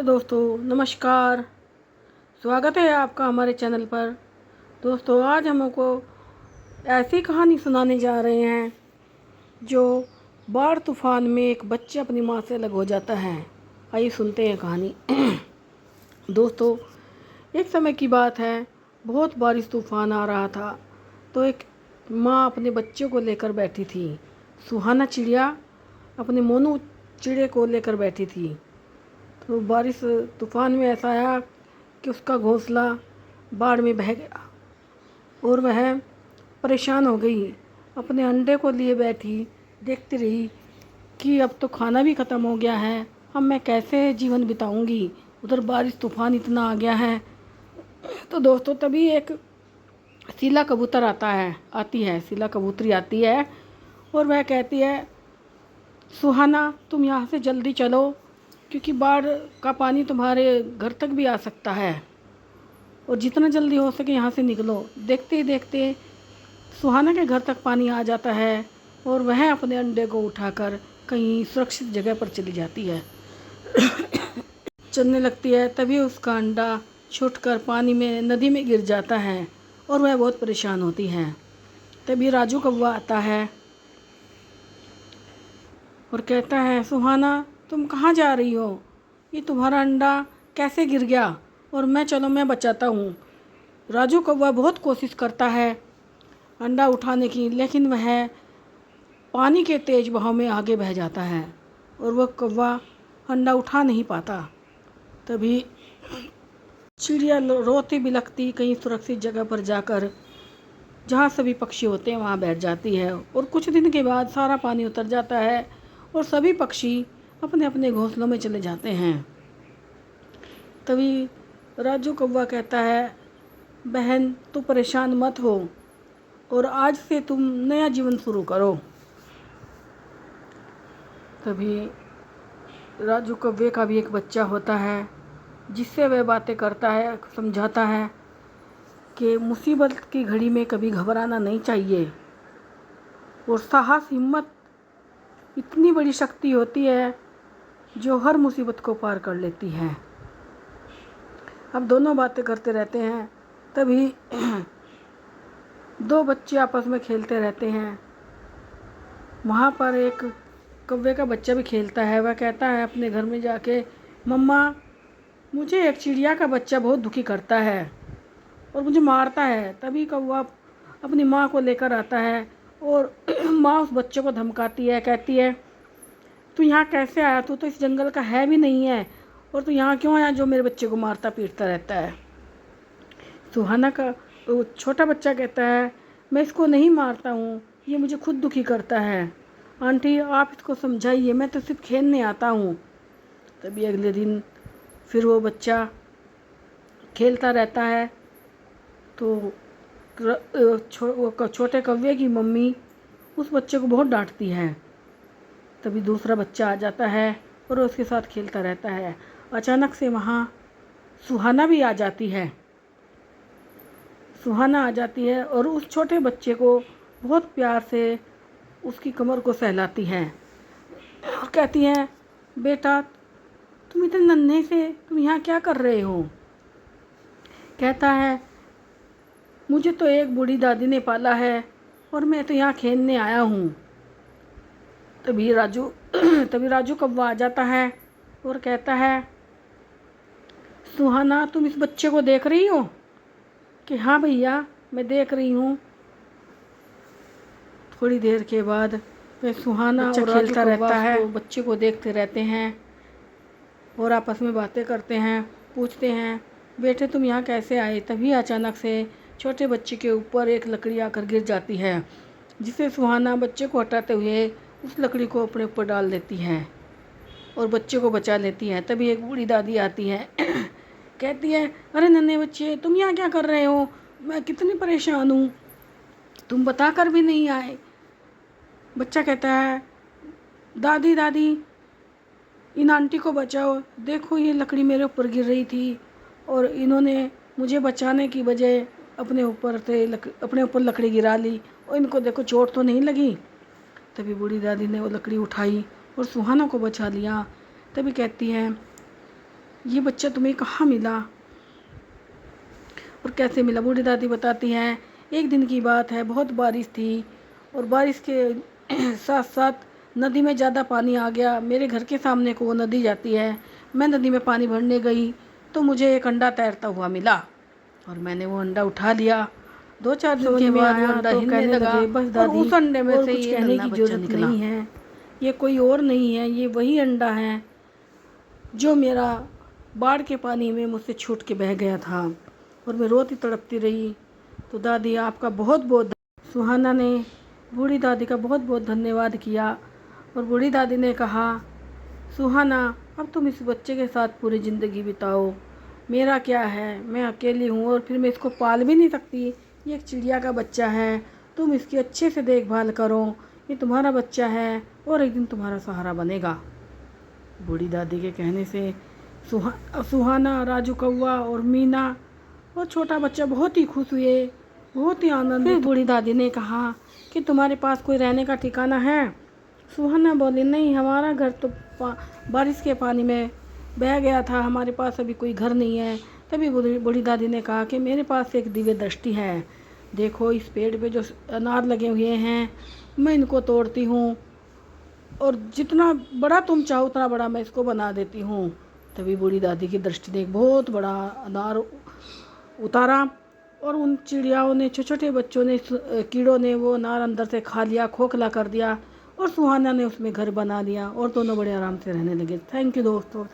दोस्तों नमस्कार। स्वागत है आपका हमारे चैनल पर। दोस्तों आज हम आपको ऐसी कहानी सुनाने जा रहे हैं जो बाढ़ तूफान में एक बच्चा अपनी माँ से अलग हो जाता है। आइए सुनते हैं कहानी। दोस्तों एक समय की बात है, बहुत बारिश तूफान आ रहा था। तो एक माँ अपने बच्चे को लेकर बैठी थी। सुहाना चिड़िया अपने मोनू चिड़े को लेकर बैठी थी। तो बारिश तूफान में ऐसा आया कि उसका घोंसला बाढ़ में बह गया और वह परेशान हो गई। अपने अंडे को लिए बैठी देखती रही कि अब तो खाना भी ख़त्म हो गया है, अब मैं कैसे जीवन बिताऊंगी। उधर बारिश तूफान इतना आ गया है। तो दोस्तों तभी एक शीला कबूतर आती है शीला कबूतरी आती है और वह कहती है, सुहाना तुम यहाँ से जल्दी चलो क्योंकि बाढ़ का पानी तुम्हारे घर तक भी आ सकता है और जितना जल्दी हो सके यहाँ से निकलो। देखते ही देखते सुहाना के घर तक पानी आ जाता है और वह अपने अंडे को उठाकर कहीं सुरक्षित जगह पर चली जाती है। चलने लगती है तभी उसका अंडा छूटकर पानी में नदी में गिर जाता है और वह बहुत परेशान होती है। तभी राजू कौवा आता है और कहता है, सुहाना तुम कहाँ जा रही हो? ये तुम्हारा अंडा कैसे गिर गया? और मैं बचाता हूँ। राजू कौवा बहुत कोशिश करता है अंडा उठाने की, लेकिन वह पानी के तेज़ बहाव में आगे बह जाता है और वह कौवा अंडा उठा नहीं पाता। तभी चिड़िया रोती बिलखती कहीं सुरक्षित जगह पर जाकर, जहाँ सभी पक्षी होते हैं, वहाँ बैठ जाती है। और कुछ दिन के बाद सारा पानी उतर जाता है और सभी पक्षी अपने अपने घोंसलों में चले जाते हैं। तभी राजू कौवा कहता है, बहन तू परेशान मत हो और आज से तुम नया जीवन शुरू करो। तभी राजू कौवे का भी एक बच्चा होता है जिससे वह बातें करता है, समझाता है कि मुसीबत की घड़ी में कभी घबराना नहीं चाहिए और साहस हिम्मत इतनी बड़ी शक्ति होती है जो हर मुसीबत को पार कर लेती है। अब दोनों बातें करते रहते हैं। तभी दो बच्चे आपस में खेलते रहते हैं। वहाँ पर एक कौवे का बच्चा भी खेलता है। वह कहता है अपने घर में जाके, मम्मा मुझे एक चिड़िया का बच्चा बहुत दुखी करता है और मुझे मारता है। तभी कौवा अपनी माँ को लेकर आता है और माँ उस बच्चे को धमकाती है, कहती है, तू यहाँ कैसे आया? तू तो इस जंगल का है भी नहीं है और तू यहाँ क्यों आया जो मेरे बच्चे को मारता पीटता रहता है। सुहाना का वो छोटा बच्चा कहता है, मैं इसको नहीं मारता हूँ, ये मुझे खुद दुखी करता है। आंटी आप इसको समझाइए, मैं तो सिर्फ खेलने आता हूँ। तभी अगले दिन फिर वो बच्चा खेलता रहता है। तो छोटे कौवे की मम्मी उस बच्चे को बहुत डांटती है। तभी दूसरा बच्चा आ जाता है और उसके साथ खेलता रहता है। अचानक से वहाँ सुहाना भी आ जाती है। सुहाना आ जाती है और उस छोटे बच्चे को बहुत प्यार से उसकी कमर को सहलाती है और कहती है, बेटा तुम इतने नन्हे से तुम यहाँ क्या कर रहे हो? कहता है, मुझे तो एक बूढ़ी दादी ने पाला है और मैं तो यहाँ खेलने आया हूँ। तभी राजू कौवा आ जाता है और कहता है, सुहाना तुम इस बच्चे को देख रही हो? कि हाँ भैया मैं देख रही हूँ। थोड़ी देर के बाद वह सुहाना और खेलता रहता है, बच्चे को देखते रहते हैं और आपस में बातें करते हैं। पूछते हैं, बेटे तुम यहाँ कैसे आए? तभी अचानक से छोटे बच्चे के ऊपर एक लकड़ी आकर गिर जाती है, जिसे सुहाना बच्चे को हटाते हुए उस लकड़ी को अपने ऊपर डाल देती है और बच्चे को बचा लेती है। तभी एक बूढ़ी दादी आती है। कहती है, अरे नन्हे बच्चे तुम यहाँ क्या कर रहे हो? मैं कितनी परेशान हूँ, तुम बता कर भी नहीं आए। बच्चा कहता है, दादी दादी इन आंटी को बचाओ, देखो ये लकड़ी मेरे ऊपर गिर रही थी और इन्होंने मुझे बचाने की बजाय अपने ऊपर लकड़ी गिरा ली और इनको देखो चोट तो नहीं लगी। तभी बूढ़ी दादी ने वो लकड़ी उठाई और सुहाना को बचा लिया। तभी कहती है, ये बच्चा तुम्हें कहाँ मिला और कैसे मिला? बूढ़ी दादी बताती हैं, एक दिन की बात है, बहुत बारिश थी और बारिश के साथ साथ नदी में ज़्यादा पानी आ गया। मेरे घर के सामने को वो नदी जाती है। मैं नदी में पानी भरने गई तो मुझे एक अंडा तैरता हुआ मिला और मैंने वो अंडा उठा लिया। 2-4 दिन के बाद वो अंडा हिलने लगा, बस दादी, उस अंडे में से ये कहने की जरूरत नहीं है, ये कोई और नहीं है, ये वही अंडा है जो मेरा बाढ़ के पानी में मुझसे छूट के बह गया था। और मैं रोती तड़पती रही। तो दादी आपका बहुत बहुत, सुहाना ने बूढ़ी दादी का बहुत बहुत धन्यवाद किया और बूढ़ी दादी ने कहा, सुहाना अब तुम इस बच्चे के साथ पूरी ज़िंदगी बिताओ, मेरा क्या है, मैं अकेली हूँ और फिर मैं इसको पाल भी नहीं सकती, ये एक चिड़िया का बच्चा है, तुम इसकी अच्छे से देखभाल करो, ये तुम्हारा बच्चा है और एक दिन तुम्हारा सहारा बनेगा। बूढ़ी दादी के कहने से सुहाना, राजू कौवा और मीना और छोटा बच्चा बहुत ही खुश हुए, बहुत ही आनंदित। फिर बूढ़ी दादी ने कहा कि तुम्हारे पास कोई रहने का ठिकाना है? सुहाना बोली, नहीं, हमारा घर तो बारिश के पानी में बह गया था, हमारे पास अभी कोई घर नहीं है। तभी बूढ़ी दादी ने कहा कि मेरे पास एक दिव्य दृष्टि है, देखो इस पेड़ पे जो अनार लगे हुए हैं, मैं इनको तोड़ती हूँ और जितना बड़ा तुम चाहो उतना बड़ा मैं इसको बना देती हूँ। तभी बूढ़ी दादी की दृष्टि ने एक बहुत बड़ा अनार उतारा और उन चिड़ियाओं ने, छोटे छोटे बच्चों ने, कीड़ों ने वो अनार अंदर से खा लिया, खोखला कर दिया और सुहाना ने उसमें घर बना लिया और दोनों बड़े आराम से रहने लगे। थैंक यू दोस्तों।